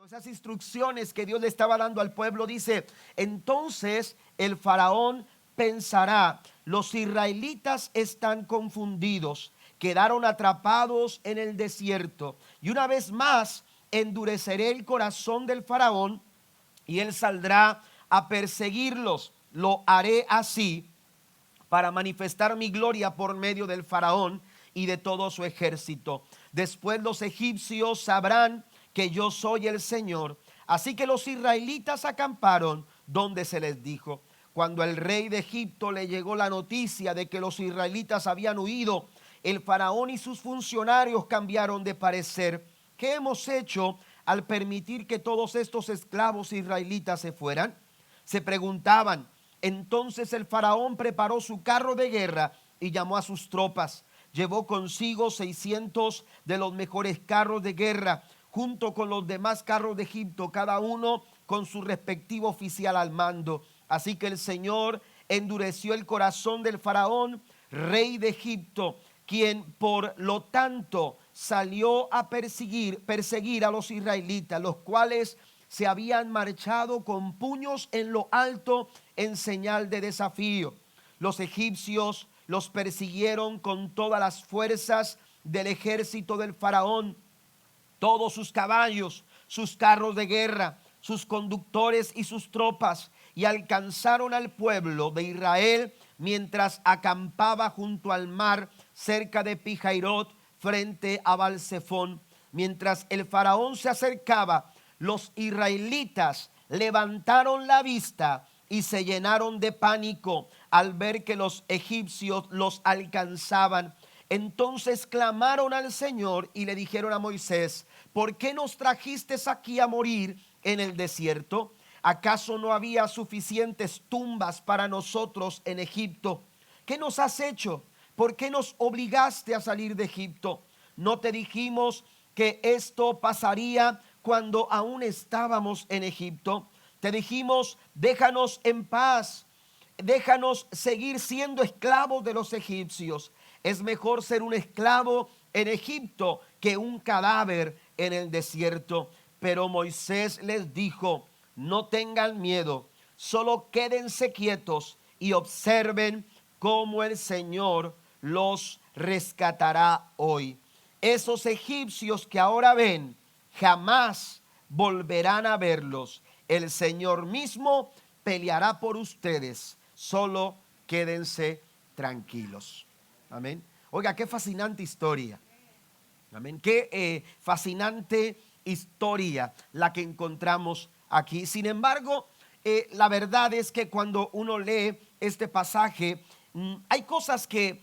Esas instrucciones que Dios le estaba dando al pueblo, dice: entonces el faraón pensará, los israelitas están confundidos, quedaron atrapados en el desierto, y una vez más endureceré el corazón del faraón y él saldrá a perseguirlos. Lo haré así para manifestar mi gloria por medio del faraón y de todo su ejército. Después los egipcios sabrán que yo soy el Señor. Así que los israelitas acamparon donde se les dijo. Cuando el rey de Egipto le llegó la noticia de que los israelitas habían huido, el faraón y sus funcionarios cambiaron de parecer. ¿Qué hemos hecho al permitir que todos estos esclavos israelitas se fueran?, se preguntaban. Entonces el faraón preparó su carro de guerra y llamó a sus tropas. Llevó consigo 600 de los mejores carros de guerra, junto con los demás carros de Egipto, cada uno con su respectivo oficial al mando. Así que el Señor endureció el corazón del faraón, rey de Egipto, quien por lo tanto salió a perseguir a los israelitas, los cuales se habían marchado con puños en lo alto en señal de desafío. Los egipcios los persiguieron con todas las fuerzas del ejército del faraón, todos sus caballos, sus carros de guerra, sus conductores y sus tropas, y alcanzaron al pueblo de Israel mientras acampaba junto al mar cerca de Pihairot, frente a Baal-Zephón. Mientras el faraón se acercaba, los israelitas levantaron la vista y se llenaron de pánico al ver que los egipcios los alcanzaban. Entonces clamaron al Señor y le dijeron a Moisés: ¿por qué nos trajiste aquí a morir en el desierto? ¿Acaso no había suficientes tumbas para nosotros en Egipto? ¿Qué nos has hecho? ¿Por qué nos obligaste a salir de Egipto? ¿No te dijimos que esto pasaría cuando aún estábamos en Egipto? Te dijimos: déjanos en paz, déjanos seguir siendo esclavos de los egipcios. Es mejor ser un esclavo en Egipto que un cadáver en el desierto. Pero Moisés les dijo: no tengan miedo, solo quédense quietos y observen cómo el Señor los rescatará hoy. Esos egipcios que ahora ven, jamás volverán a verlos. El Señor mismo peleará por ustedes. Solo quédense tranquilos. Amén. Oiga, qué fascinante historia. Amén. Qué fascinante historia la que encontramos aquí. Sin embargo, la verdad es que cuando uno lee este pasaje, hay cosas que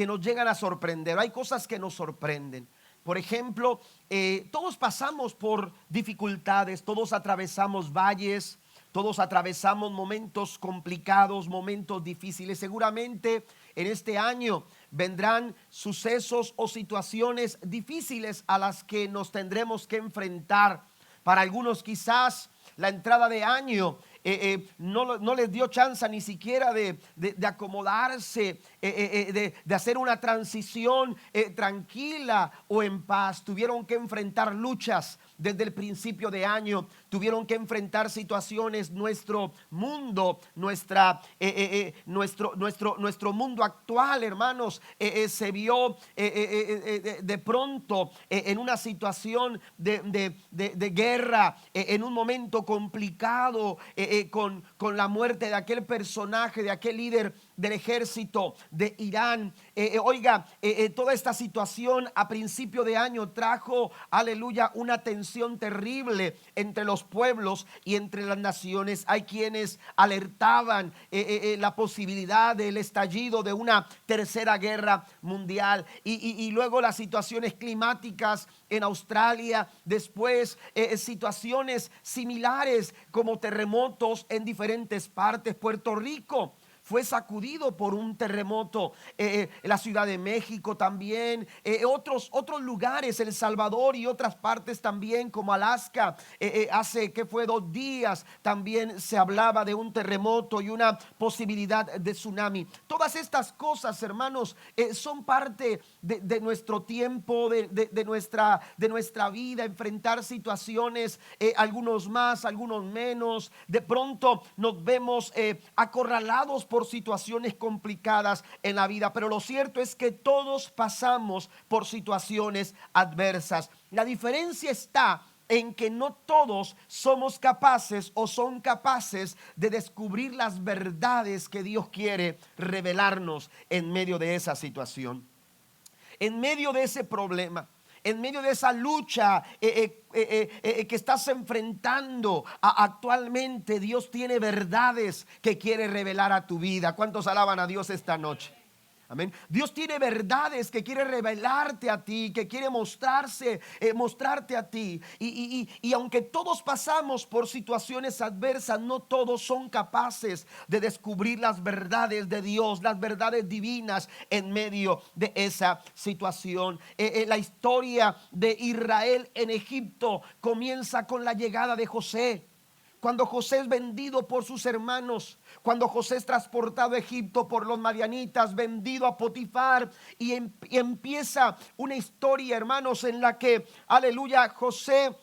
nos llegan a sorprender. Hay cosas que nos sorprenden. Por ejemplo, todos pasamos por dificultades, todos atravesamos valles, todos atravesamos momentos complicados, momentos difíciles. Seguramente en este año vendrán sucesos o situaciones difíciles a las que nos tendremos que enfrentar. Para algunos quizás la entrada de año no les dio chance ni siquiera de acomodarse, de hacer una transición tranquila o en paz. Tuvieron que enfrentar luchas desde el principio de año, tuvieron que enfrentar situaciones. Nuestro mundo, nuestro mundo actual, hermanos, se vio de pronto en una situación de guerra, en un momento complicado, con la muerte de aquel personaje, de aquel líder del ejército de Irán. Toda esta situación a principio de año trajo, aleluya, una tensión terrible entre los pueblos y entre las naciones. Hay quienes alertaban la posibilidad del estallido de una tercera guerra mundial, y luego las situaciones climáticas en Australia, después situaciones similares como terremotos en diferentes partes. Puerto Rico fue sacudido por un terremoto. La Ciudad de México también, otros lugares, El Salvador y otras partes también como Alaska. Hace que fue 2 días también se hablaba de un terremoto y una posibilidad de tsunami. Todas estas cosas, hermanos, son parte de nuestro tiempo, de nuestra vida, enfrentar situaciones, algunos más, algunos menos. De pronto nos vemos acorralados por situaciones complicadas en la vida, pero lo cierto es que todos pasamos por situaciones adversas. La diferencia está en que no todos somos capaces o son capaces de descubrir las verdades que Dios quiere revelarnos en medio de esa situación, en medio de ese problema, en medio de esa lucha que estás enfrentando actualmente. Dios tiene verdades que quiere revelar a tu vida. ¿Cuántos alaban a Dios esta noche? Amén. Dios tiene verdades que quiere revelarte a ti, que quiere mostrarte a ti. Y aunque todos pasamos por situaciones adversas, no todos son capaces de descubrir las verdades de Dios, las verdades divinas en medio de esa situación. La historia de Israel en Egipto comienza con la llegada de José. Cuando José es vendido por sus hermanos, cuando José es transportado a Egipto por los madianitas, vendido a Potifar, y empieza una historia, hermanos, en la que, aleluya, José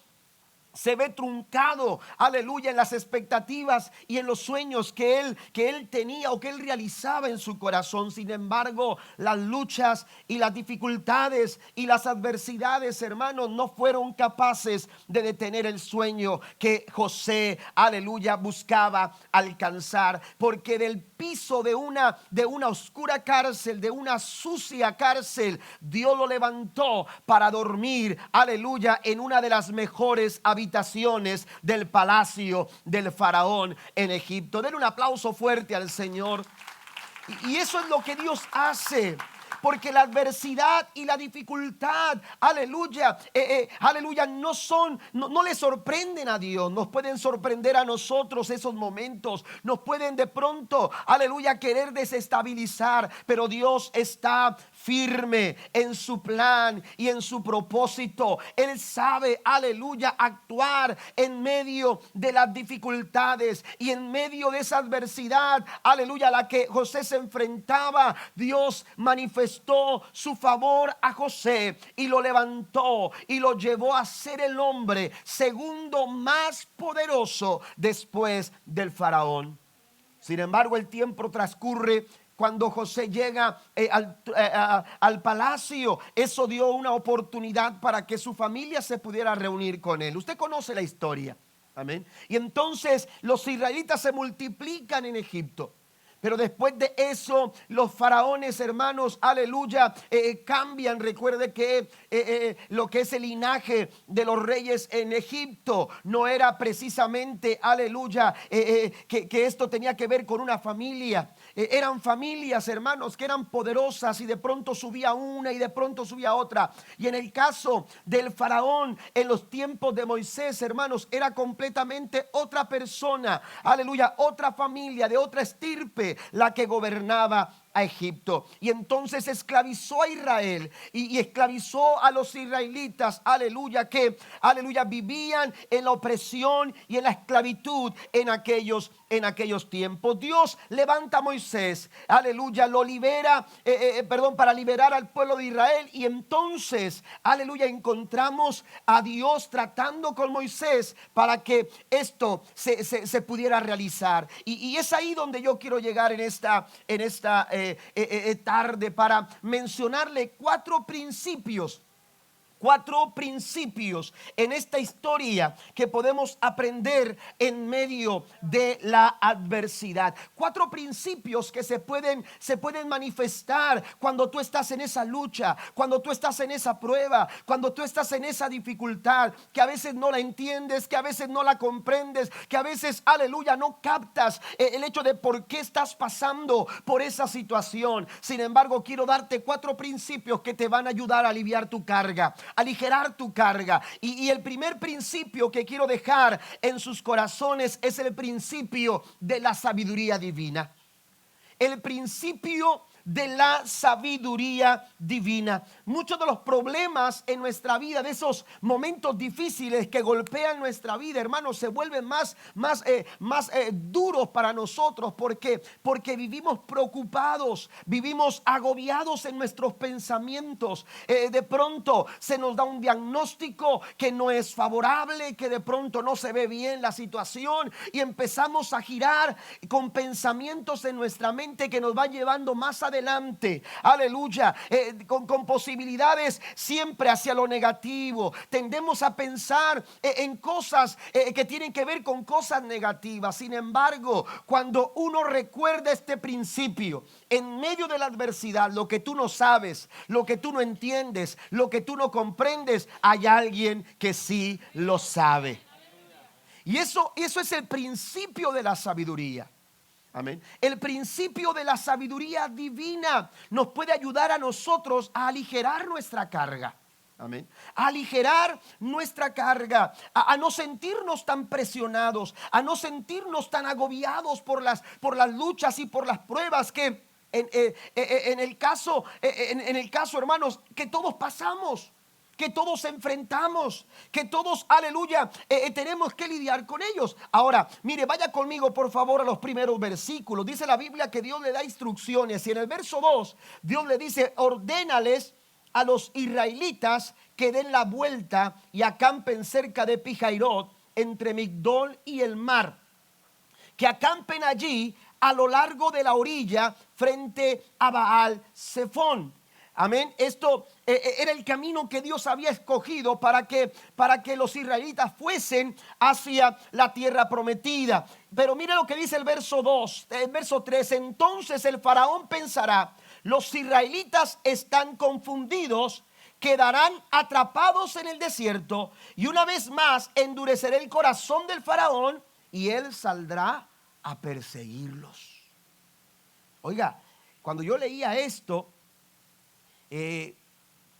se ve truncado, aleluya, en las expectativas y en los sueños que él tenía o que él realizaba en su corazón. Sin embargo, las luchas y las dificultades y las adversidades, hermanos, no fueron capaces de detener el sueño que José, aleluya, buscaba alcanzar. Porque del piso de una oscura cárcel, de una sucia cárcel, Dios lo levantó para dormir, aleluya, en una de las mejores habitaciones del palacio del faraón en Egipto. Den un aplauso fuerte al Señor. Y eso es lo que Dios hace. Porque la adversidad y la dificultad, aleluya, aleluya, no le sorprenden a Dios. Nos pueden sorprender a nosotros esos momentos. Nos pueden de pronto, aleluya, querer desestabilizar. Pero Dios está firme en su plan y en su propósito. Él sabe, aleluya, actuar en medio de las dificultades y en medio de esa adversidad, aleluya, a la que José se enfrentaba. Dios manifestó su favor a José y lo levantó y lo llevó a ser el hombre segundo más poderoso después del faraón. Sin embargo, el tiempo transcurre. Cuando José llega al palacio, eso dio una oportunidad para que su familia se pudiera reunir con él. Usted conoce la historia. Amén. Y entonces los israelitas se multiplican en Egipto. Pero después de eso, los faraones, hermanos, aleluya, cambian. Recuerde que lo que es el linaje de los reyes en Egipto no era precisamente, aleluya, que esto tenía que ver con una familia. Eran familias, hermanos, que eran poderosas y de pronto subía una y de pronto subía otra. Y en el caso del faraón, en los tiempos de Moisés, hermanos, era completamente otra persona, aleluya, otra familia, de otra estirpe, la que gobernaba a Egipto. Y entonces esclavizó a Israel y esclavizó a los israelitas, aleluya, que, aleluya, vivían en la opresión y en la esclavitud en aquellos tiempos. Dios levanta a Moisés, aleluya, lo libera, para liberar al pueblo de Israel. Y entonces, aleluya, encontramos a Dios tratando con Moisés para que esto se pudiera realizar. Y es ahí donde yo quiero llegar en esta tarde, para mencionarle cuatro principios en esta historia que podemos aprender en medio de la adversidad. 4 principios que se pueden manifestar cuando tú estás en esa lucha, cuando tú estás en esa prueba, cuando tú estás en esa dificultad, que a veces no la entiendes, que a veces no la comprendes, que a veces, aleluya, no captas el hecho de por qué estás pasando por esa situación. Sin embargo, quiero darte 4 principios que te van a ayudar a aliviar tu carga, aligerar tu carga. Y el primer principio que quiero dejar en sus corazones es el principio de la sabiduría divina. el principio de la sabiduría divina. Muchos de los problemas en nuestra vida, de esos momentos difíciles que golpean nuestra vida, hermanos, se vuelven más duros para nosotros. Porque vivimos preocupados, vivimos agobiados en nuestros pensamientos. De pronto se nos da un diagnóstico que no es favorable, que de pronto no se ve bien la situación, y empezamos a girar con pensamientos en nuestra mente que nos va llevando más adelante, aleluya, con posibilidades siempre hacia lo negativo. Tendemos a pensar en cosas que tienen que ver con cosas negativas. Sin embargo, cuando uno recuerda este principio, en medio de la adversidad, lo que tú no sabes, lo que tú no entiendes, lo que tú no comprendes, hay alguien que sí lo sabe. Y eso es el principio de la sabiduría. Amén. El principio de la sabiduría divina nos puede ayudar a nosotros a aligerar nuestra carga. Amén. A aligerar nuestra carga, a no sentirnos tan presionados, a no sentirnos tan agobiados por las luchas y por las pruebas que en el caso, hermanos, que todos pasamos, que todos enfrentamos, que todos, aleluya, tenemos que lidiar con ellos. Ahora, mire, vaya conmigo por favor a los primeros versículos. Dice la Biblia que Dios le da instrucciones, y en el verso 2 Dios le dice: ordénales a los israelitas que den la vuelta y acampen cerca de Pihairot, entre Migdol y el mar, que acampen allí a lo largo de la orilla frente a Baal Zephón. Amén. Esto era el camino que Dios había escogido para que los israelitas fuesen hacia la tierra prometida. Pero mire lo que dice el verso 2, el verso 3. Entonces el faraón pensará: los israelitas están confundidos, quedarán atrapados en el desierto, y una vez más endureceré el corazón del faraón y él saldrá a perseguirlos. Oiga, cuando yo leía esto,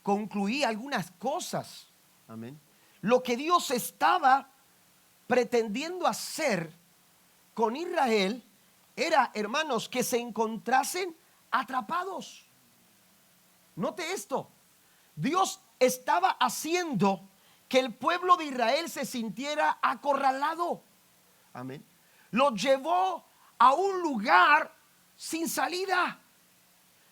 concluí algunas cosas. Amén. Lo que Dios estaba pretendiendo hacer con Israel era, hermanos, que se encontrasen atrapados. Note esto: Dios estaba haciendo que el pueblo de Israel se sintiera acorralado. Amén. Lo llevó a un lugar sin salida.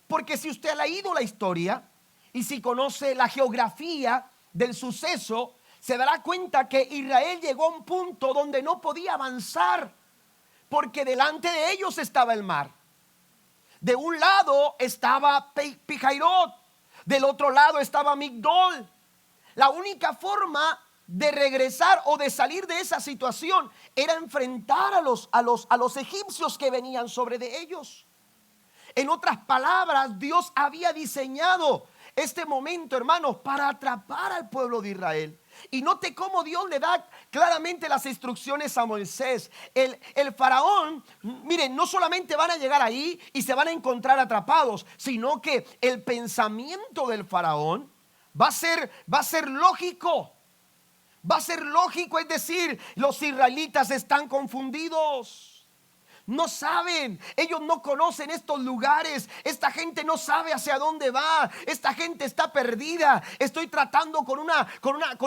Porque si usted ha leído la historia y si conoce la geografía del suceso, se dará cuenta que Israel llegó a un punto donde no podía avanzar, porque delante de ellos estaba el mar. De un lado estaba Pihairot, del otro lado estaba Migdol. La única forma de regresar o de salir de esa situación era enfrentar a los egipcios que venían sobre de ellos. En otras palabras, Dios había diseñado este momento, hermanos, para atrapar al pueblo de Israel. Y note cómo Dios le da claramente las instrucciones a Moisés. El faraón, miren, no solamente van a llegar ahí y se van a encontrar atrapados, sino que el pensamiento del faraón va a ser lógico. Va a ser lógico, es decir, los israelitas están confundidos. No saben, ellos no conocen estos lugares. Esta gente no sabe hacia dónde va. Esta gente está perdida. Estoy tratando con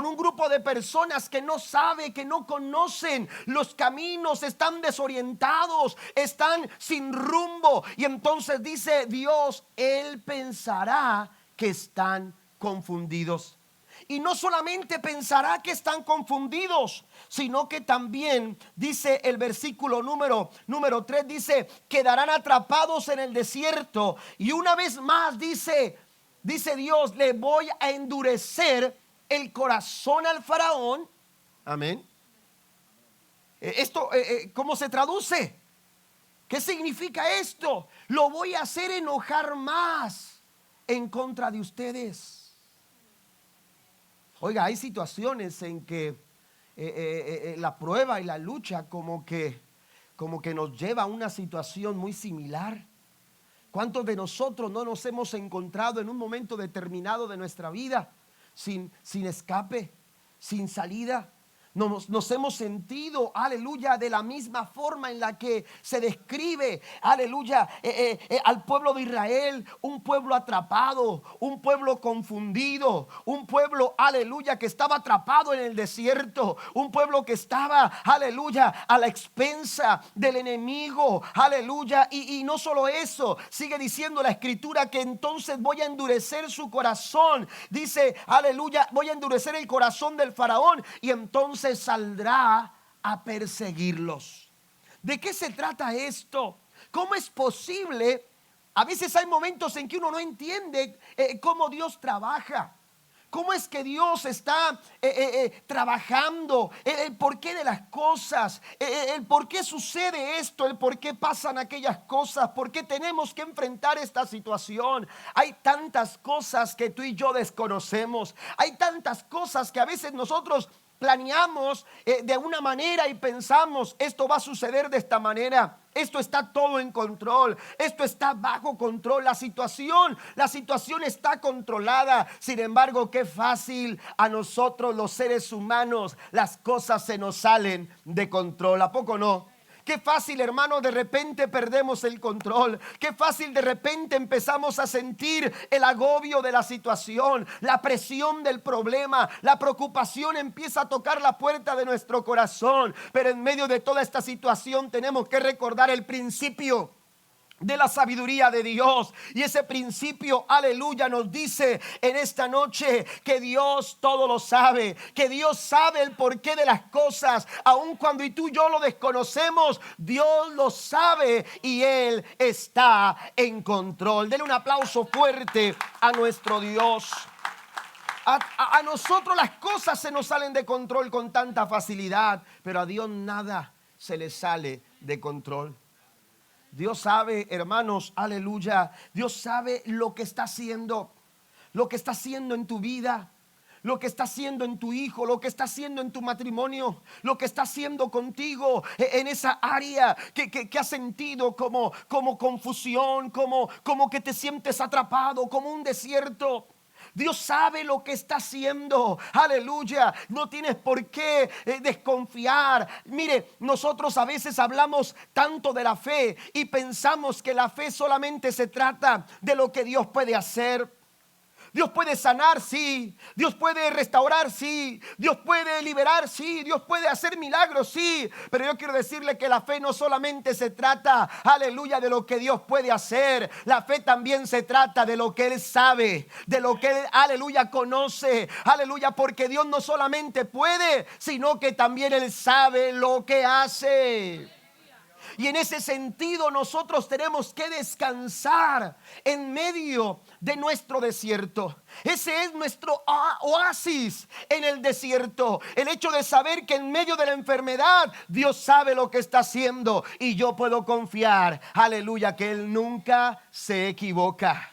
un grupo de personas que no sabe, que no conocen los caminos, están desorientados, están sin rumbo. Y entonces dice Dios: Él pensará que están confundidos. Y no solamente pensará que están confundidos, sino que también dice el versículo número 3, dice: quedarán atrapados en el desierto. Y una vez más dice Dios: le voy a endurecer el corazón al faraón. Amén. Esto, ¿cómo se traduce? ¿Qué significa esto? Lo voy a hacer enojar más en contra de ustedes. Oiga, hay situaciones en que la prueba y la lucha como que nos lleva a una situación muy similar. ¿Cuántos de nosotros no nos hemos encontrado en un momento determinado de nuestra vida sin escape, sin salida, nos hemos sentido, aleluya, de la misma forma en la que se describe, aleluya, al pueblo de Israel, un pueblo atrapado, un pueblo confundido, un pueblo, aleluya, que estaba atrapado en el desierto, un pueblo que estaba, aleluya, a la expensa del enemigo, aleluya, y no solo eso, sigue diciendo la escritura que entonces voy a endurecer su corazón, dice, aleluya, voy a endurecer el corazón del faraón y entonces saldrá a perseguirlos. ¿De qué se trata esto? ¿Cómo es posible? A veces hay momentos en que uno no entiende cómo Dios trabaja. ¿Cómo es que Dios está trabajando? El porqué de las cosas, el por qué sucede esto, el por qué pasan aquellas cosas, por qué tenemos que enfrentar esta situación. Hay tantas cosas que tú y yo desconocemos. Hay tantas cosas que a veces nosotros planeamos de una manera y pensamos, esto va a suceder de esta manera. Esto está todo en control. Esto está bajo control. La situación está controlada. Sin embargo, qué fácil a nosotros los seres humanos las cosas se nos salen de control. ¿A poco no? Qué fácil, hermano, de repente perdemos el control. Qué fácil de repente empezamos a sentir el agobio de la situación, la presión del problema, la preocupación empieza a tocar la puerta de nuestro corazón. Pero en medio de toda esta situación tenemos que recordar el principio de la sabiduría de Dios. Y ese principio, aleluya, nos dice en esta noche que Dios todo lo sabe, que Dios sabe el porqué de las cosas, aun cuando tú y yo lo desconocemos. Dios lo sabe y Él está en control. Denle un aplauso fuerte a nuestro Dios. A nosotros las cosas se nos salen de control con tanta facilidad, pero a Dios nada se le sale de control. Dios sabe, hermanos, aleluya. Dios sabe lo que está haciendo en tu vida, lo que está haciendo en tu hijo, lo que está haciendo en tu matrimonio, lo que está haciendo contigo en esa área que has sentido como confusión, como que te sientes atrapado, como un desierto. Dios sabe lo que está haciendo, aleluya. No tienes por qué desconfiar. Mire, nosotros a veces hablamos tanto de la fe y pensamos que la fe solamente se trata de lo que Dios puede hacer. Dios puede sanar, sí. Dios puede restaurar, sí. Dios puede liberar, sí. Dios puede hacer milagros, sí. Pero yo quiero decirle que la fe no solamente se trata, aleluya, de lo que Dios puede hacer. La fe también se trata de lo que Él sabe, de lo que Él, aleluya, conoce. Aleluya, porque Dios no solamente puede, sino que también Él sabe lo que hace. Y en ese sentido nosotros tenemos que descansar en medio de nuestro desierto. Ese es nuestro oasis en el desierto. El hecho de saber que en medio de la enfermedad Dios sabe lo que está haciendo. Y yo puedo confiar, aleluya, que Él nunca se equivoca.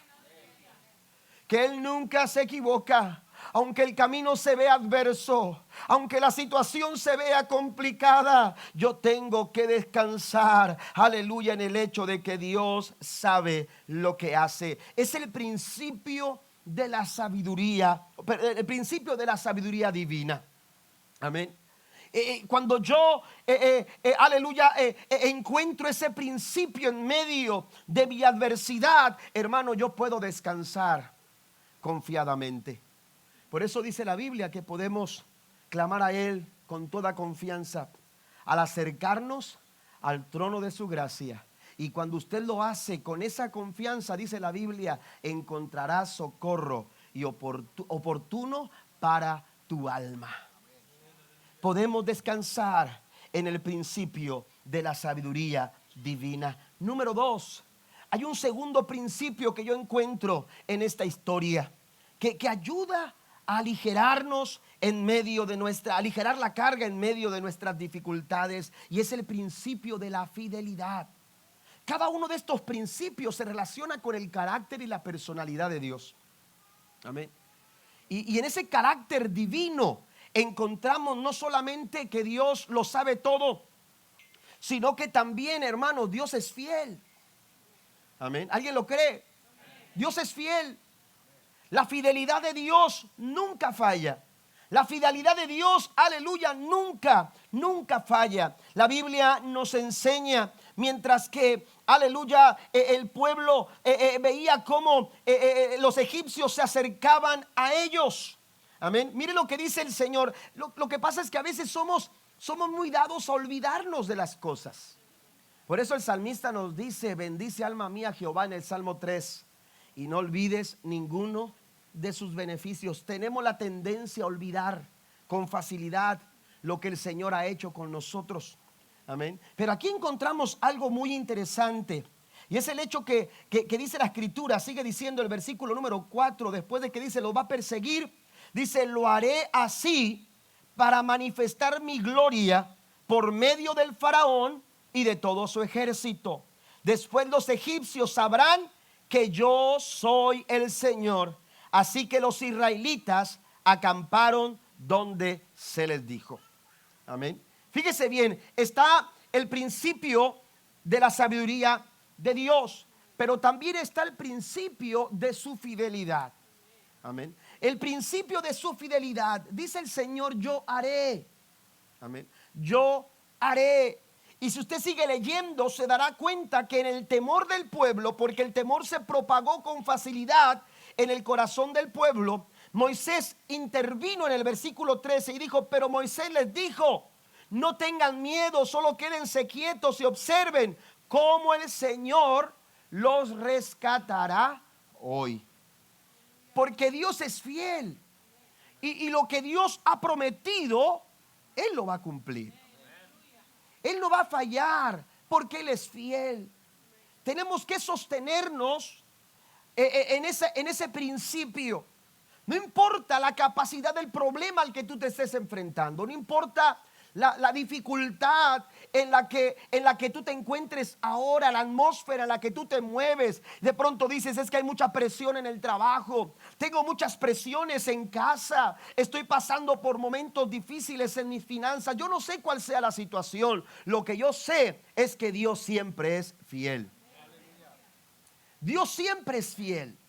Que Él nunca se equivoca. Aunque el camino se vea adverso, aunque la situación se vea complicada, yo tengo que descansar, aleluya, en el hecho de que Dios sabe lo que hace. Es el principio de la sabiduría, el principio de la sabiduría divina. Amén. Cuando yo, aleluya, encuentro ese principio en medio de mi adversidad, hermano, yo puedo descansar confiadamente. Por eso dice la Biblia que podemos clamar a Él con toda confianza al acercarnos al trono de su gracia. Y cuando usted lo hace con esa confianza, dice la Biblia, encontrará socorro y oportuno para tu alma. Podemos descansar en el principio de la sabiduría divina. Número 2, hay un segundo principio que yo encuentro en esta historia que ayuda a aligerarnos aligerar la carga en medio de nuestras dificultades, y es el principio de la fidelidad. Cada uno de estos principios se relaciona con el carácter y la personalidad de Dios. Amén. Y en ese carácter divino encontramos no solamente que Dios lo sabe todo, sino que también, hermanos, Dios es fiel. Amén. ¿Alguien lo cree? Dios es fiel. La fidelidad de Dios nunca falla. La fidelidad de Dios, aleluya, nunca falla. La Biblia nos enseña, mientras que, aleluya, el pueblo veía cómo los egipcios se acercaban a ellos. Amén. Mire lo que dice el Señor. Lo que pasa es que a veces somos muy dados a olvidarnos de las cosas. Por eso el salmista nos dice: bendice alma mía a Jehová, en el Salmo 3, y no olvides ninguno de sus beneficios. Tenemos la tendencia a olvidar con facilidad lo que el Señor ha hecho con nosotros. Amén. Pero aquí encontramos algo muy interesante, y es el hecho que dice la Escritura. Sigue diciendo el versículo número 4, después de que dice: lo va a perseguir, dice: lo haré así para manifestar mi gloria por medio del faraón y de todo su ejército. Después los egipcios sabrán que yo soy el Señor. Así que los israelitas acamparon donde se les dijo. Amén. Fíjese bien, está el principio de la sabiduría de Dios, pero también está el principio de su fidelidad. Amén. El principio de su fidelidad, dice el Señor: yo haré. Amén. Yo haré. Y si usted sigue leyendo, se dará cuenta que en el temor del pueblo, porque el temor se propagó con facilidad en el corazón del pueblo, Moisés intervino en el versículo 13 y dijo: pero Moisés les dijo: no tengan miedo, solo quédense quietos y observen cómo el Señor los rescatará hoy. Porque Dios es fiel, y lo que Dios ha prometido, Él lo va a cumplir. Él no va a fallar, porque Él es fiel. Tenemos que sostenernos en ese principio. No importa la capacidad del problema al que tú te estés enfrentando, no importa la dificultad en la que tú te encuentres ahora, la atmósfera en la que tú te mueves. De pronto dices: es que hay mucha presión en el trabajo, tengo muchas presiones en casa, estoy pasando por momentos difíciles en mis finanzas. Yo no sé cuál sea la situación. Lo que yo sé es que Dios siempre es fiel. Dios siempre es fiel.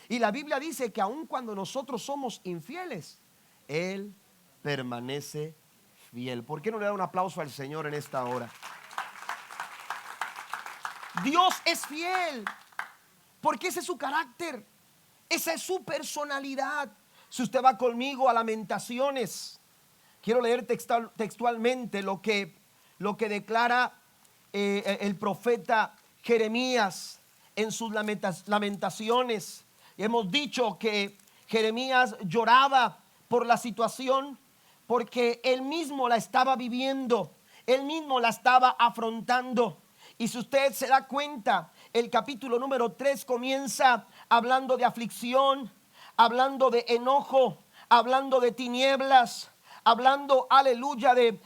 Y la Biblia dice que aun cuando nosotros somos infieles, Él permanece fiel. ¿Por qué no le da un aplauso al Señor en esta hora? Dios es fiel, porque ese es su carácter, esa es su personalidad. Si usted va conmigo a Lamentaciones, quiero leer textualmente lo que declara el profeta Jeremías en sus lamentaciones. Y hemos dicho que Jeremías lloraba por la situación, porque él mismo la estaba viviendo, él mismo la estaba afrontando. Y si usted se da cuenta, el capítulo número 3 comienza hablando de aflicción, hablando de enojo, hablando de tinieblas, hablando, aleluya, de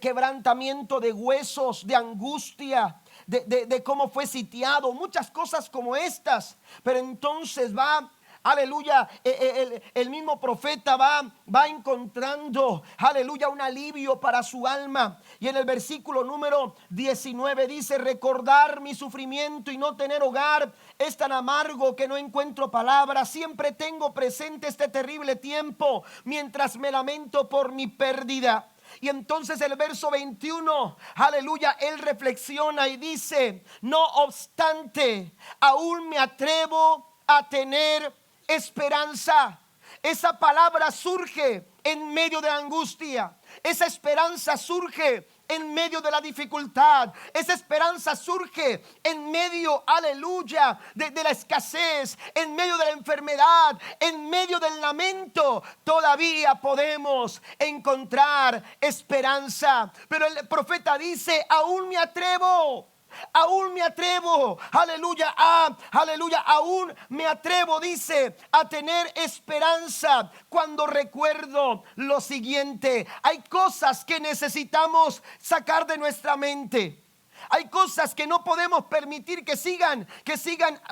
quebrantamiento de huesos, de angustia, de cómo fue sitiado, muchas cosas como estas. Pero entonces va, aleluya, el mismo profeta va encontrando, aleluya, un alivio para su alma. Y en el versículo número 19 dice: recordar mi sufrimiento y no tener hogar es tan amargo que no encuentro palabras. Siempre tengo presente este terrible tiempo mientras me lamento por mi pérdida. Y entonces el verso 21, aleluya, él reflexiona y dice: no obstante, aún me atrevo a tener esperanza. Esa palabra surge en medio de la angustia. Esa esperanza surge en medio de la dificultad. Esa esperanza surge en medio, aleluya, de la escasez, en medio de la enfermedad, en medio del lamento. Todavía podemos encontrar esperanza. Pero el profeta dice: aún me atrevo. Aún me atrevo, aleluya, aún me atrevo, dice, a tener esperanza cuando recuerdo lo siguiente. Hay cosas que necesitamos sacar de nuestra mente. Hay cosas que no podemos permitir que sigan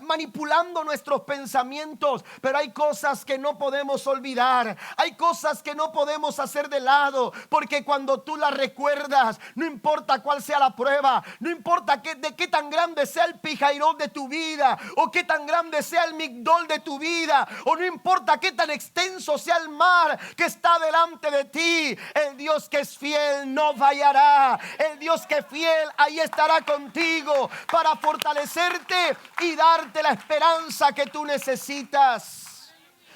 manipulando nuestros pensamientos, pero hay cosas que no podemos olvidar. Hay cosas que no podemos hacer de lado, porque cuando tú las recuerdas, no importa cuál sea la prueba, no importa de qué tan grande sea el pijairón de tu vida, o qué tan grande sea el migdol de tu vida, o no importa qué tan extenso sea el mar que está delante de ti, el Dios que es fiel no fallará. El Dios que es fiel ahí estará contigo para fortalecerte y darte la esperanza que tú necesitas.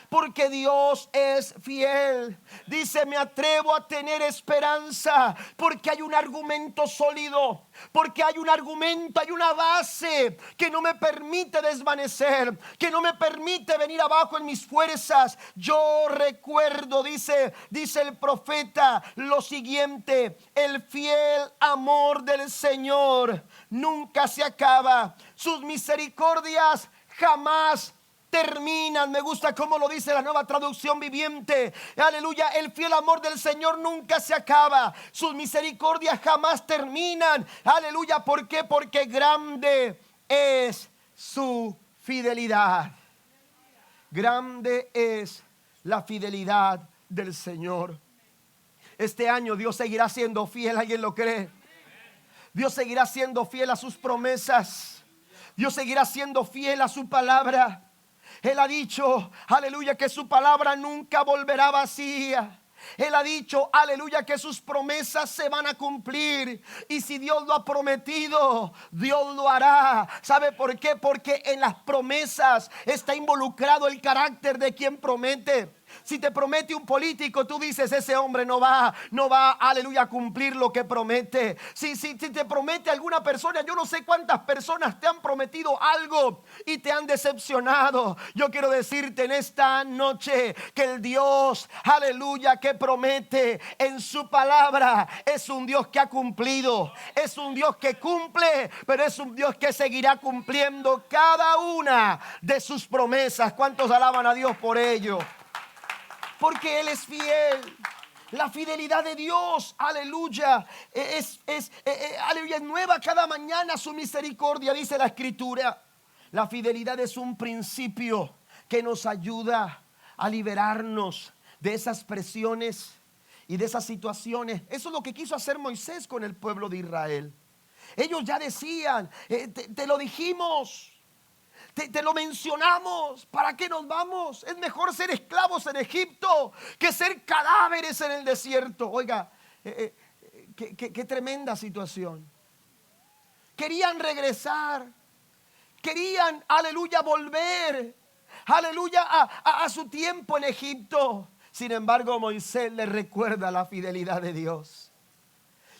Porque Dios es fiel. Dice, me atrevo a tener esperanza porque hay un argumento sólido, porque hay un argumento, hay una base que no me permite desvanecer, que no me permite venir abajo en mis fuerzas. Yo recuerdo, dice el profeta, lo siguiente: el fiel amor del Señor nunca se acaba, sus misericordias jamás terminan. Me gusta cómo lo dice la Nueva Traducción Viviente. Aleluya, el fiel amor del Señor nunca se acaba, sus misericordias jamás terminan. Aleluya, ¿por qué? Porque grande es su fidelidad. Grande es la fidelidad del Señor. Este año Dios seguirá siendo fiel. ¿Alguien lo cree? Dios seguirá siendo fiel a sus promesas. Dios seguirá siendo fiel a su palabra. Él ha dicho, aleluya, que su palabra nunca volverá vacía. Él ha dicho, aleluya, que sus promesas se van a cumplir. Y si Dios lo ha prometido, Dios lo hará. ¿Sabe por qué? Porque en las promesas está involucrado el carácter de quien promete. Si te promete un político, tú dices, ese hombre no va, aleluya, a cumplir lo que promete. Si te promete alguna persona, yo no sé cuántas personas te han prometido algo y te han decepcionado. Yo quiero decirte en esta noche que el Dios, aleluya, que promete en su palabra es un Dios que ha cumplido, es un Dios que cumple, pero es un Dios que seguirá cumpliendo cada una de sus promesas. ¿Cuántos alaban a Dios por ello? Porque Él es fiel. La fidelidad de Dios, aleluya, aleluya, es nueva cada mañana su misericordia, dice la Escritura. La fidelidad es un principio que nos ayuda a liberarnos de esas presiones y de esas situaciones. Eso es lo que quiso hacer Moisés con el pueblo de Israel. Ellos ya decían, te lo dijimos. Te lo mencionamos. ¿Para qué nos vamos? Es mejor ser esclavos en Egipto que ser cadáveres en el desierto. Oiga, qué tremenda situación. Querían regresar. Querían, aleluya, volver, aleluya, a su tiempo en Egipto. Sin embargo, Moisés les recuerda la fidelidad de Dios.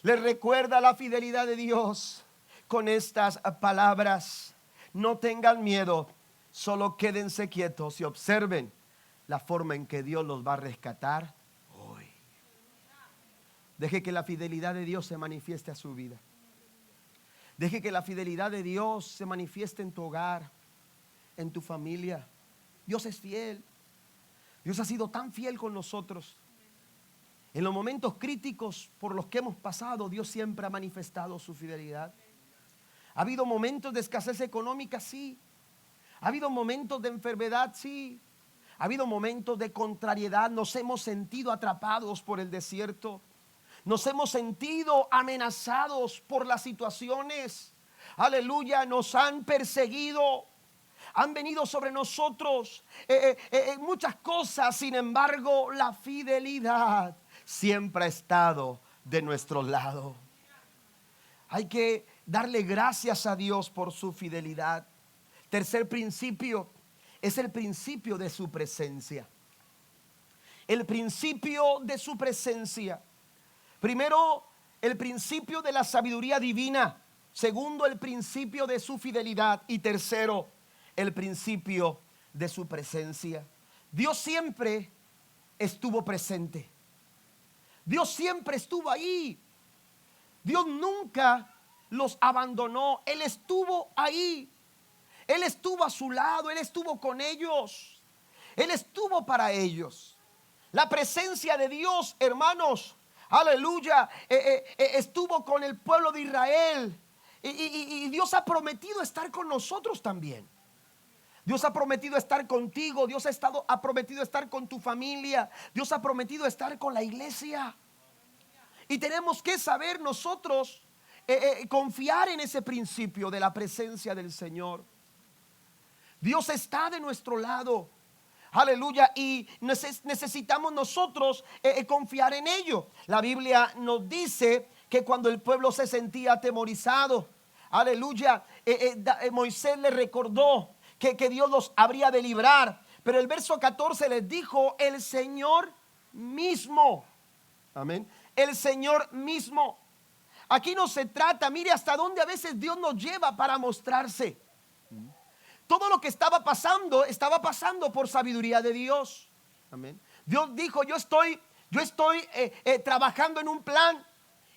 Les recuerda la fidelidad de Dios con estas palabras. No tengan miedo, solo quédense quietos y observen la forma en que Dios los va a rescatar hoy. Deje que la fidelidad de Dios se manifieste a su vida. Deje que la fidelidad de Dios se manifieste en tu hogar, en tu familia. Dios es fiel. Dios ha sido tan fiel con nosotros. En los momentos críticos por los que hemos pasado, Dios siempre ha manifestado su fidelidad. Ha habido momentos de escasez económica, sí. Ha habido momentos de enfermedad, sí. Ha habido momentos de contrariedad. Nos hemos sentido atrapados por el desierto. Nos hemos sentido amenazados por las situaciones. Aleluya, nos han perseguido. Han venido sobre nosotros muchas cosas. Sin embargo, la fidelidad siempre ha estado de nuestro lado. Hay que darle gracias a Dios por su fidelidad. Tercer principio es el principio de su presencia. El principio de su presencia. Primero, el principio de la sabiduría divina. Segundo, el principio de su fidelidad. Y tercero, el principio de su presencia. Dios siempre estuvo presente. Dios siempre estuvo ahí. Dios nunca los abandonó. Él estuvo ahí. Él estuvo a su lado. Él estuvo con ellos. Él estuvo para ellos. La presencia de Dios, hermanos, aleluya, estuvo con el pueblo de Israel Y Dios ha prometido estar con nosotros también. Dios ha prometido estar contigo. Dios ha prometido estar con tu familia. Dios ha prometido estar con la iglesia. Y tenemos que saber nosotros confiar en ese principio de la presencia del Señor. Dios está de nuestro lado. Aleluya. Y necesitamos nosotros confiar en ello. La Biblia nos dice que cuando el pueblo se sentía atemorizado, aleluya, Moisés le recordó que Dios los habría de librar. Pero el verso 14 les dijo: el Señor mismo. Amén. El Señor mismo. Aquí no se trata, mire hasta dónde a veces Dios nos lleva para mostrarse. Todo lo que estaba pasando por sabiduría de Dios. Amén. Dios dijo: yo estoy trabajando en un plan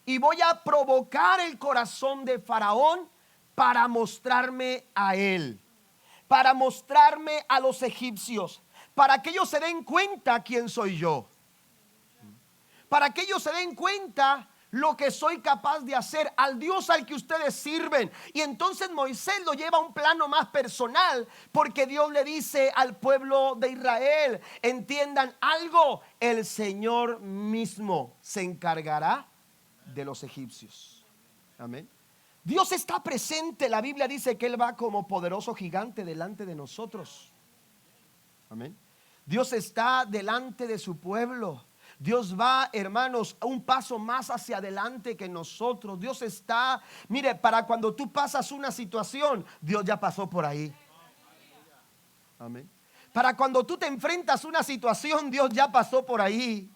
y voy a provocar el corazón de Faraón para mostrarme a él, para mostrarme a los egipcios, para que ellos se den cuenta quién soy yo, para que ellos se den cuenta lo que soy capaz de hacer, al Dios al que ustedes sirven. Y entonces Moisés lo lleva a un plano más personal, porque Dios le dice al pueblo de Israel: entiendan algo, el Señor mismo se encargará de los egipcios. Amén. Dios está presente. La Biblia dice que Él va como poderoso gigante delante de nosotros. Amén. Dios está delante de su pueblo. Dios va, hermanos, un paso más hacia adelante que nosotros. Dios está, mire, para cuando tú pasas una situación, Dios ya pasó por ahí. Amén. Para cuando tú te enfrentas a una situación, Dios ya pasó por ahí.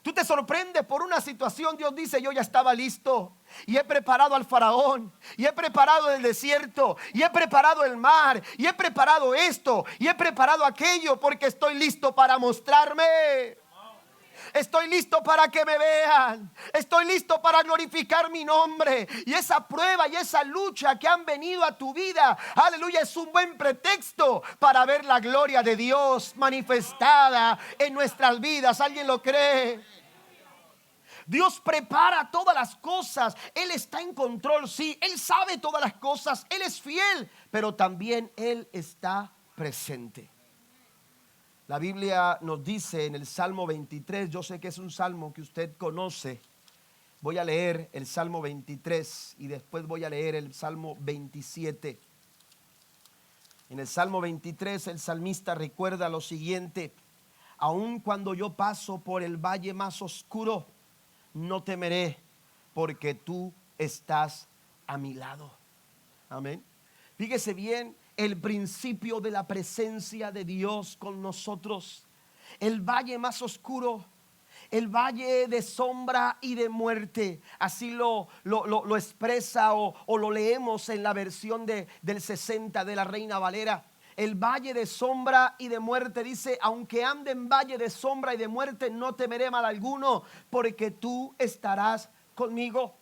Tú te sorprendes por una situación, Dios dice: yo ya estaba listo y he preparado al faraón, y he preparado el desierto, y he preparado el mar, y he preparado esto, y he preparado aquello, porque estoy listo para mostrarme. Estoy listo para que me vean. Estoy listo para glorificar mi nombre. Y esa prueba y esa lucha que han venido a tu vida, aleluya, es un buen pretexto para ver la gloria de Dios manifestada en nuestras vidas. ¿Alguien lo cree? Dios prepara todas las cosas. Él está en control, sí. Él sabe todas las cosas. Él es fiel, pero también Él está presente. La Biblia nos dice en el Salmo 23, yo sé que es un salmo que usted conoce. Voy a leer el Salmo 23 y después voy a leer el Salmo 27. En el Salmo 23 el salmista recuerda lo siguiente: aun cuando yo paso por el valle más oscuro, no temeré, porque tú estás a mi lado. Amén. Fíjese bien el principio de la presencia de Dios con nosotros. El valle más oscuro, el valle de sombra y de muerte, así lo expresa o lo leemos en la versión del 60 de la Reina Valera. El valle de sombra y de muerte dice: aunque ande en valle de sombra y de muerte, no temeré mal alguno, porque tú estarás conmigo.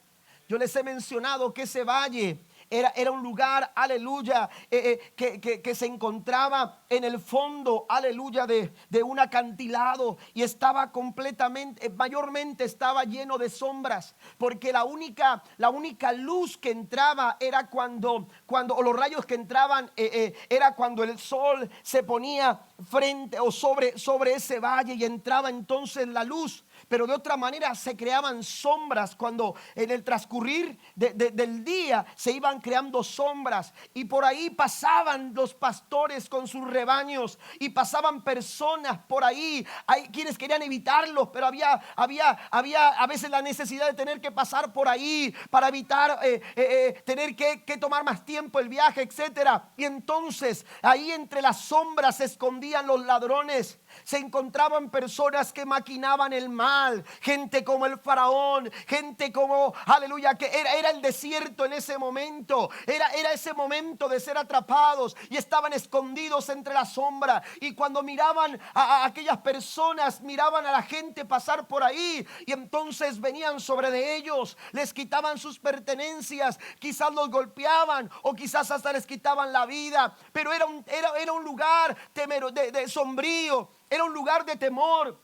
Yo les he mencionado que ese valle era un lugar, aleluya, que se encontraba en el fondo, aleluya, de un acantilado, y estaba completamente, mayormente estaba lleno de sombras, porque la única luz que entraba era cuando o los rayos que entraban era cuando el sol se ponía frente o sobre ese valle, y entraba entonces la luz. Pero de otra manera se creaban sombras cuando en el transcurrir del día se iban creando sombras, y por ahí pasaban los pastores con sus rebaños, y pasaban personas por ahí. Hay quienes querían evitarlos, pero había a veces la necesidad de tener que pasar por ahí para evitar tener que tomar más tiempo el viaje, etcétera. Y entonces ahí entre las sombras se escondían los ladrones. Se encontraban personas que maquinaban el mal, gente como el faraón, gente como, aleluya, que era el desierto en ese momento, era ese momento de ser atrapados, y estaban escondidos entre la sombra. Y cuando miraban a aquellas personas, miraban a la gente pasar por ahí, y entonces venían sobre de ellos, les quitaban sus pertenencias, quizás los golpeaban o quizás hasta les quitaban la vida. Pero era un lugar de sombrío. Era un lugar de temor.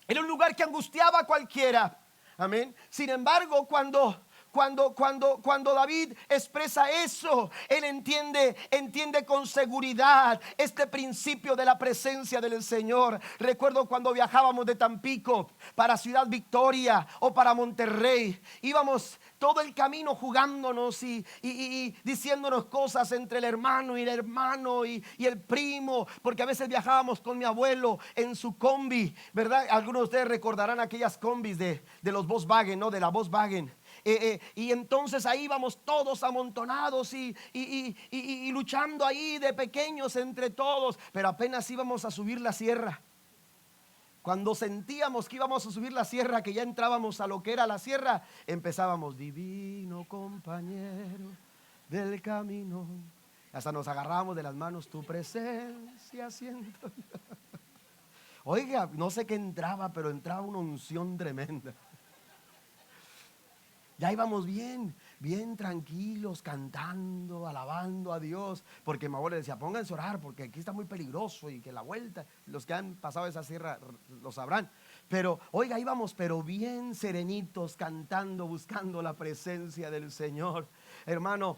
Era un lugar que angustiaba a cualquiera. Amén. Sin embargo, cuando cuando David expresa eso, él entiende con seguridad este principio de la presencia del Señor. Recuerdo cuando viajábamos de Tampico para Ciudad Victoria o para Monterrey, íbamos todo el camino jugándonos y diciéndonos cosas entre el hermano y el primo, porque a veces viajábamos con mi abuelo en su combi, ¿verdad? Algunos de ustedes recordarán aquellas combis de los Volkswagen, ¿no? De la Volkswagen. Y entonces ahí íbamos todos amontonados y luchando ahí de pequeños entre todos, pero apenas íbamos a subir la sierra. Cuando sentíamos que íbamos a subir la sierra, que ya entrábamos a lo que era la sierra, empezábamos: divino compañero del camino. Hasta nos agarrábamos de las manos: tu presencia siento. Oiga, no sé qué entraba, pero entraba una unción tremenda. Ya íbamos bien tranquilos, cantando, alabando a Dios, porque mi abuelo decía: pónganse a orar porque aquí está muy peligroso y que la vuelta, los que han pasado esa sierra lo sabrán. Pero oiga, íbamos pero bien serenitos, cantando, buscando la presencia del Señor. Hermano,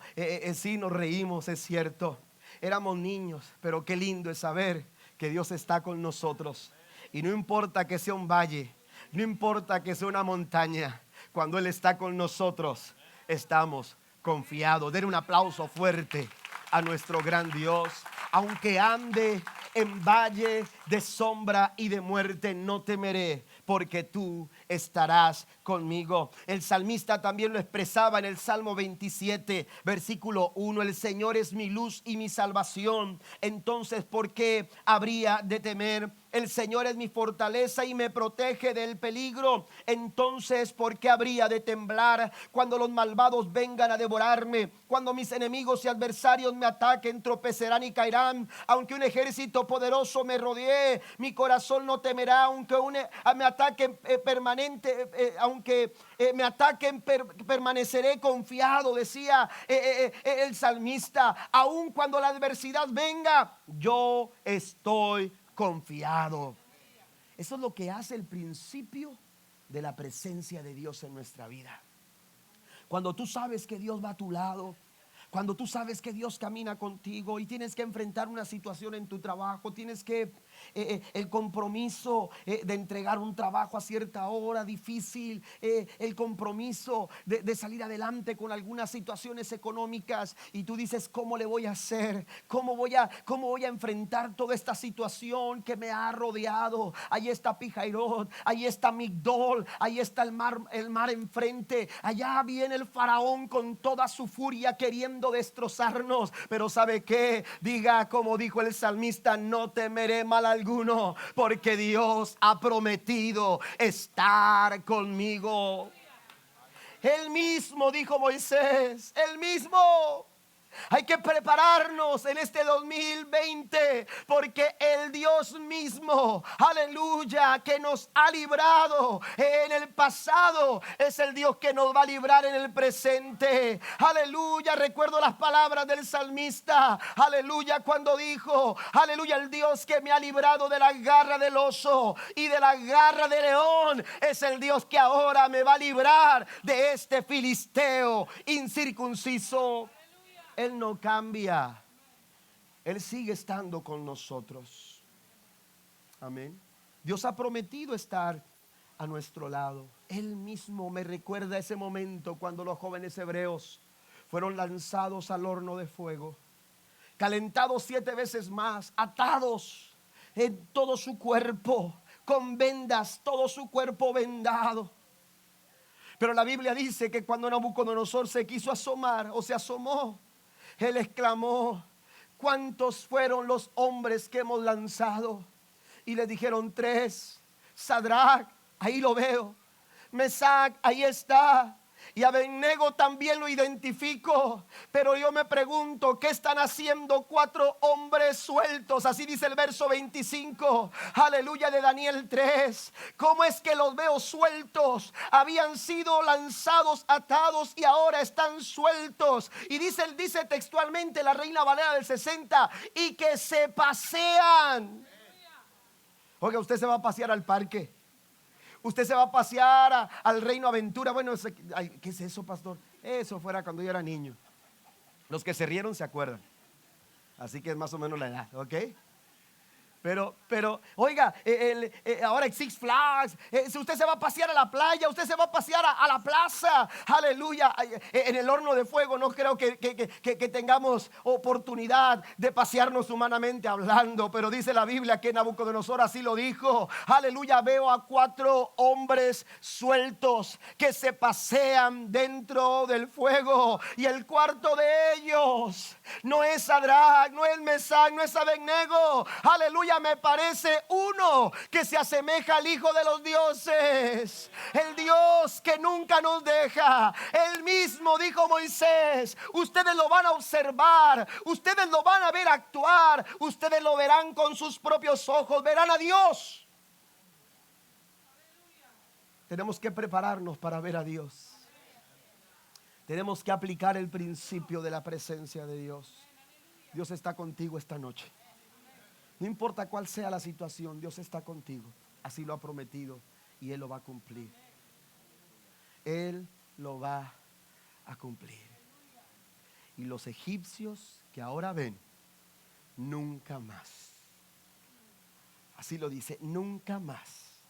sí nos reímos, es cierto. Éramos niños, pero qué lindo es saber que Dios está con nosotros. Y no importa que sea un valle, no importa que sea una montaña, cuando Él está con nosotros, estamos confiados. Den un aplauso fuerte a nuestro gran Dios. Aunque ande en valle de sombra y de muerte, no temeré, porque tú estarás conmigo. El salmista también lo expresaba en el Salmo 27, versículo 1: el Señor es mi luz y mi salvación, entonces ¿por qué habría de temer? El Señor es mi fortaleza y me protege del peligro, entonces ¿por qué habría de temblar? Cuando los malvados vengan a devorarme, cuando mis enemigos y adversarios me ataquen, tropezarán y caerán. Aunque un ejército poderoso me rodee, mi corazón no temerá. Aunque me ataquen permaneceré confiado, decía el salmista. Aun cuando la adversidad venga, yo estoy confiado. Eso es lo que hace el principio de la presencia de Dios en nuestra vida. Cuando tú sabes que Dios va a tu lado, cuando tú sabes que Dios camina contigo y tienes que enfrentar una situación en tu trabajo, tienes que el compromiso de entregar un trabajo a cierta hora difícil, el compromiso de salir adelante con algunas situaciones económicas, y tú dices: ¿cómo le voy a hacer? ¿Cómo voy a enfrentar toda esta situación que me ha rodeado? Ahí está Pijairot, ahí está Migdol, ahí está el mar enfrente, allá viene el faraón con toda su furia queriendo destrozarnos. Pero ¿sabe qué? Diga como dijo el salmista: no temeré mal alguno, porque Dios ha prometido estar conmigo. Él mismo, dijo Moisés, él mismo. Hay que prepararnos en este 2020, porque el Dios mismo, aleluya, que nos ha librado en el pasado, es el Dios que nos va a librar en el presente. Aleluya, recuerdo las palabras del salmista, aleluya, cuando dijo: aleluya, el Dios que me ha librado de la garra del oso y de la garra del león, es el Dios que ahora me va a librar de este filisteo incircunciso. Él no cambia. Él sigue estando con nosotros. Amén. Dios ha prometido estar a nuestro lado. Él mismo me recuerda ese momento cuando los jóvenes hebreos fueron lanzados al horno de fuego, calentados 7 veces más, atados en todo su cuerpo, con vendas, todo su cuerpo vendado. Pero la Biblia dice que cuando Nabucodonosor se quiso asomar, o se asomó, él exclamó: ¿cuántos fueron los hombres que hemos lanzado? Y le dijeron: 3. Sadrach, ahí lo veo. Mesac, ahí está. Y Abednego también lo identifico. Pero yo me pregunto: ¿qué están haciendo 4 hombres sueltos? Así dice el verso 25, aleluya, de Daniel 3. ¿Cómo es que los veo sueltos? Habían sido lanzados, atados, y ahora están sueltos. Y dice textualmente la Reina Valera del 60: y que se pasean. Oiga, usted se va a pasear al parque, Usted se va a pasear al Reino Aventura. Bueno, ¿qué es eso, pastor? Eso fuera cuando yo era niño. Los que se rieron se acuerdan. Así que es más o menos la edad, ¿ok? Pero, oiga, ahora hay Six Flags. Si usted se va a pasear a la playa, usted se va a pasear a la plaza, aleluya. En el horno de fuego no creo que tengamos oportunidad de pasearnos humanamente hablando, pero dice la Biblia que Nabucodonosor así lo dijo. Aleluya, veo a 4 hombres sueltos que se pasean dentro del fuego, y el cuarto de ellos no es Sadrach, no es Mesach, no es Abednego. Aleluya, me parece uno que se asemeja al Hijo de los dioses, el Dios que nunca nos deja. Él mismo dijo: Moisés, ustedes lo van a observar, ustedes lo van a ver actuar, ustedes lo verán con sus propios ojos, verán a Dios. Tenemos que prepararnos para ver a Dios. Tenemos que aplicar el principio de la presencia de Dios. Dios está contigo esta noche. No importa cuál sea la situación, Dios está contigo. Así lo ha prometido y Él lo va a cumplir. Él lo va a cumplir. Y los egipcios que ahora ven, nunca más. Así lo dice, nunca más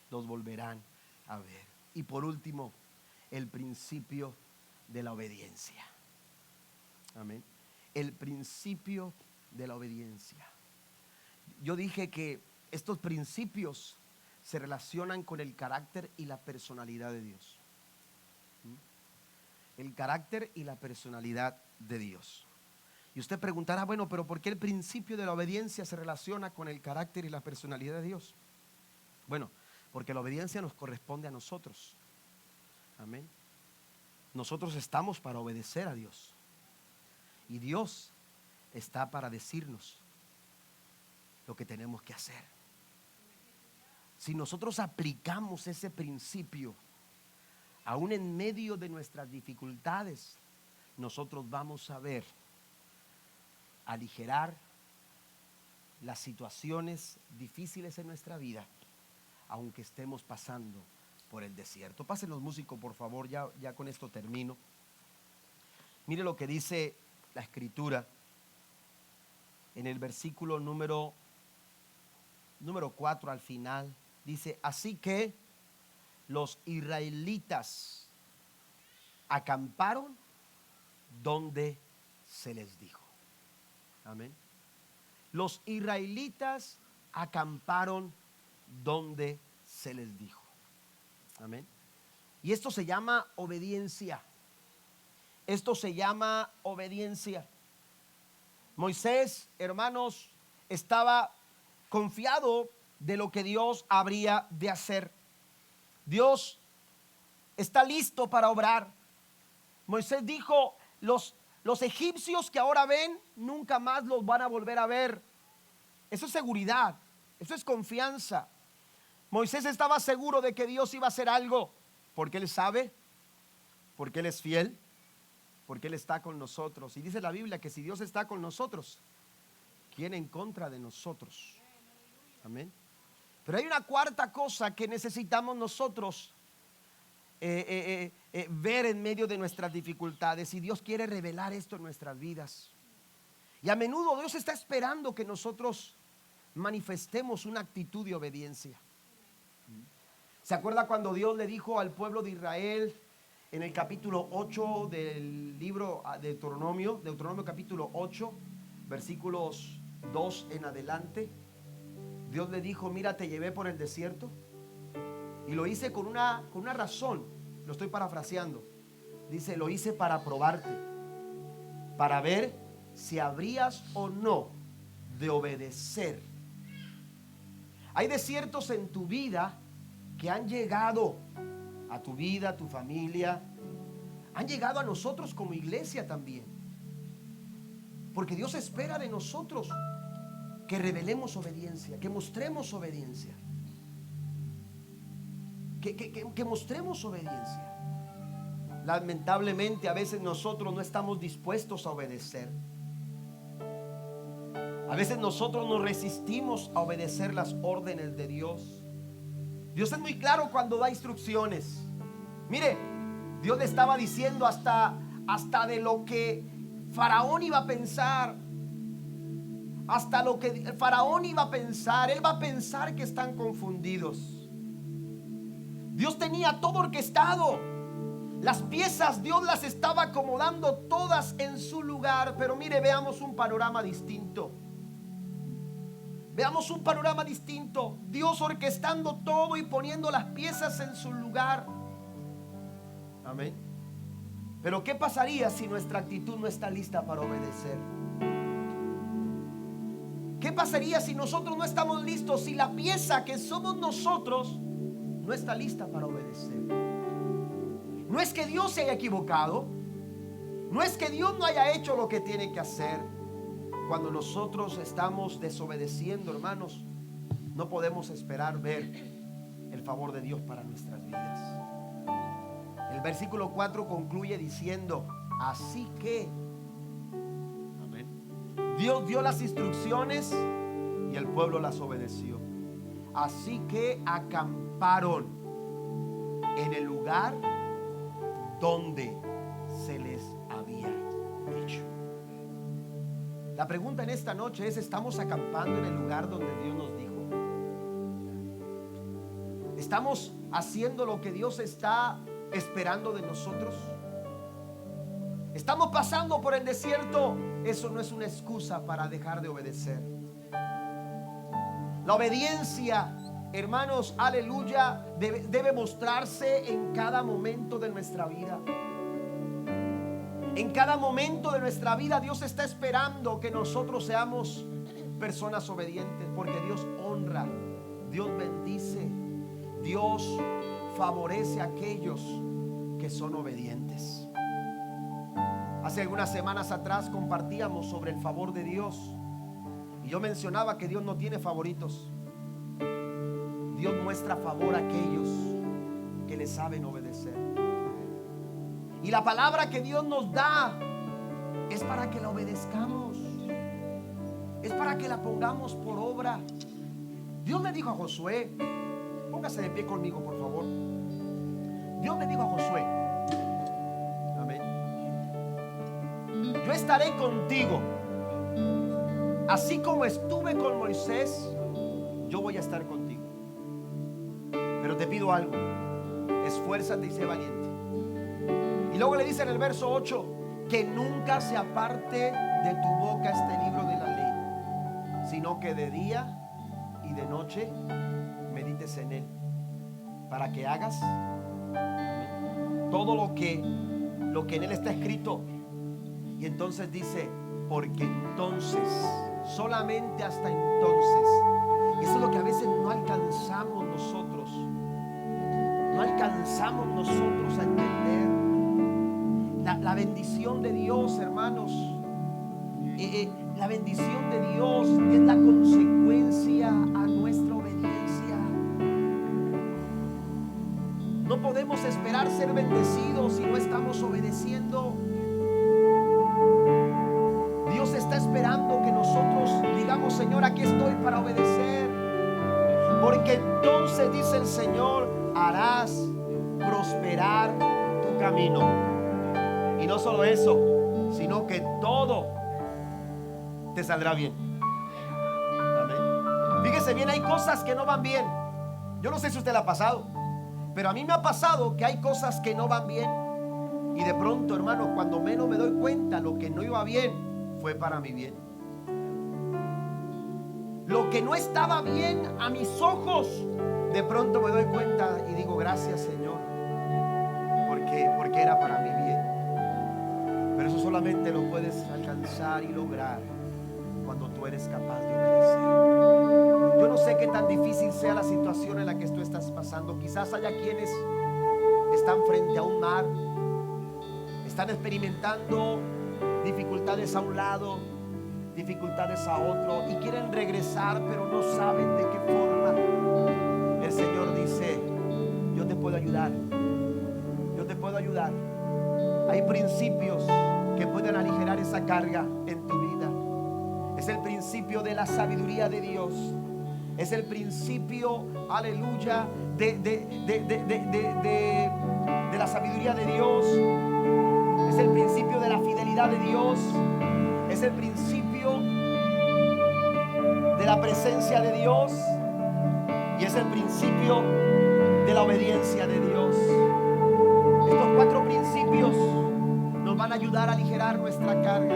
los volverán a ver. Y por último, el principio de la obediencia. Amén. El principio de la obediencia. Yo dije que estos principios se relacionan con el carácter y la personalidad de Dios. El carácter y la personalidad de Dios. Y usted preguntará: bueno, pero ¿por qué el principio de la obediencia se relaciona con el carácter y la personalidad de Dios? Bueno, porque la obediencia nos corresponde a nosotros. Amén. Nosotros estamos para obedecer a Dios. Y Dios está para decirnos lo que tenemos que hacer. Si nosotros aplicamos ese principio, aún en medio de nuestras dificultades, nosotros vamos a ver aligerar las situaciones difíciles en nuestra vida, aunque estemos pasando por el desierto. Pasen los músicos, por favor, ya con esto termino. Mire lo que dice la Escritura en el versículo número 4 al final. Dice: así que los israelitas acamparon donde se les dijo. Amén. Los israelitas acamparon donde se les dijo. Amén. Y esto se llama obediencia. Esto se llama obediencia. Moisés, hermanos, estaba confiado de lo que Dios habría de hacer. Dios está listo para obrar. Moisés dijo: los egipcios que ahora ven, nunca más los van a volver a ver. Eso es seguridad, eso es confianza. Moisés estaba seguro de que Dios iba a hacer algo, porque Él sabe, porque Él es fiel, porque Él está con nosotros. Y dice la Biblia que si Dios está con nosotros, ¿quién en contra de nosotros? Amén. Pero hay una cuarta cosa que necesitamos nosotros ver en medio de nuestras dificultades, y Dios quiere revelar esto en nuestras vidas. Y a menudo Dios está esperando que nosotros manifestemos una actitud de obediencia. ¿Se acuerda cuando Dios le dijo al pueblo de Israel en el capítulo 8 del libro de Deuteronomio capítulo 8, versículos 2 en adelante? Dios le dijo: mira, te llevé por el desierto y lo hice con una razón. Lo estoy parafraseando. Dice: lo hice para probarte, para ver si habrías o no de obedecer. Hay desiertos en tu vida que han llegado a tu vida, a tu familia, han llegado a nosotros como iglesia también, porque Dios espera de nosotros que revelemos obediencia, que mostremos obediencia, que mostremos obediencia. Lamentablemente a veces nosotros no estamos dispuestos a obedecer. A veces nosotros nos resistimos a obedecer las órdenes de Dios. Dios es muy claro cuando da instrucciones. Mire, Dios le estaba diciendo hasta de lo que Faraón iba a pensar. Hasta lo que el Faraón iba a pensar. Él va a pensar que están confundidos. Dios tenía todo orquestado. Las piezas Dios las estaba acomodando todas en su lugar. Pero mire, veamos un panorama distinto. Veamos un panorama distinto. Dios orquestando todo y poniendo las piezas en su lugar. Amén. Pero ¿qué pasaría si nuestra actitud no está lista para obedecer? ¿Qué pasaría si nosotros no estamos listos? Si la pieza que somos nosotros no está lista para obedecer. No es que Dios se haya equivocado. No es que Dios no haya hecho lo que tiene que hacer. Cuando nosotros estamos desobedeciendo, hermanos, no podemos esperar ver el favor de Dios para nuestras vidas. El versículo 4 concluye diciendo: así que, amén, Dios dio las instrucciones y el pueblo las obedeció. Así que acamparon en el lugar donde se les había dicho. La pregunta en esta noche es: ¿estamos acampando en el lugar donde Dios nos dijo? ¿Estamos haciendo lo que Dios está esperando de nosotros? ¿Estamos pasando por el desierto? Eso no es una excusa para dejar de obedecer. La obediencia, hermanos, aleluya, debe mostrarse en cada momento de nuestra vida. En cada momento de nuestra vida Dios está esperando que nosotros seamos personas obedientes, porque Dios honra, Dios bendice, Dios favorece a aquellos que son obedientes. Hace algunas semanas atrás compartíamos sobre el favor de Dios y yo mencionaba que Dios no tiene favoritos. Dios muestra favor a aquellos que le saben obedecer. Y la palabra que Dios nos da es para que la obedezcamos. Es para que la pongamos por obra. Dios le dijo a Josué, póngase de pie conmigo, por favor. Dios le dijo a Josué, amén, yo estaré contigo. Así como estuve con Moisés, yo voy a estar contigo. Pero te pido algo: esfuérzate y sé valiente. Y luego le dice en el verso 8: que nunca se aparte de tu boca este libro de la ley, sino que de día y de noche medites en él, para que hagas todo lo que en él está escrito. Y entonces dice: porque entonces, solamente hasta entonces. Y eso es lo que a veces no alcanzamos nosotros. No alcanzamos nosotros a entender. La bendición de Dios, hermanos, la bendición de Dios es la consecuencia a nuestra obediencia. No podemos esperar ser bendecidos si no estamos obedeciendo. Dios está esperando que nosotros digamos: Señor, aquí estoy para obedecer. Porque entonces, dice el Señor, harás prosperar tu camino. Y no solo eso, sino que todo te saldrá bien. Amén. Fíjese bien, hay cosas que no van bien. Yo no sé si a usted le ha pasado, pero a mí me ha pasado que hay cosas que no van bien. Y de pronto, hermano, cuando menos me doy cuenta, lo que no iba bien fue para mi bien. Lo que no estaba bien a mis ojos, de pronto me doy cuenta y digo: gracias, Señor, porque era para mi bien. Pero eso solamente lo puedes alcanzar y lograr cuando tú eres capaz de obedecer. Yo no sé qué tan difícil sea la situación en la que tú estás pasando. Quizás haya quienes están frente a un mar, están experimentando dificultades a un lado, dificultades a otro, y quieren regresar, pero no saben de qué forma. El Señor dice: yo te puedo ayudar. Yo te puedo ayudar. Hay principios que pueden aligerar esa carga en tu vida. Es el principio de la sabiduría de Dios. Es el principio, aleluya, de la sabiduría de Dios. Es el principio de la fidelidad de Dios. Es el principio de la presencia de Dios. Y es el principio de la obediencia de Dios. Estos 4 principios nos van a ayudar a aligerar nuestra carga.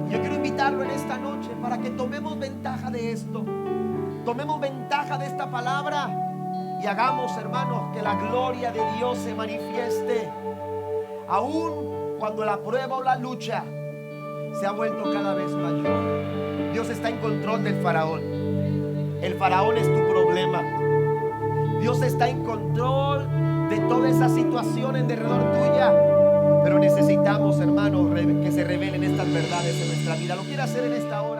Yo quiero invitarlo en esta noche para que tomemos ventaja de esto. Tomemos ventaja de esta palabra y hagamos, hermanos, que la gloria de Dios se manifieste. Aún cuando la prueba o la lucha se ha vuelto cada vez mayor, Dios está en control del faraón. El faraón es tu problema. Dios está en control de toda esa situación en derredor tuya. Pero necesitamos, hermanos, que se revelen estas verdades en nuestra vida. Lo quiero hacer en esta hora.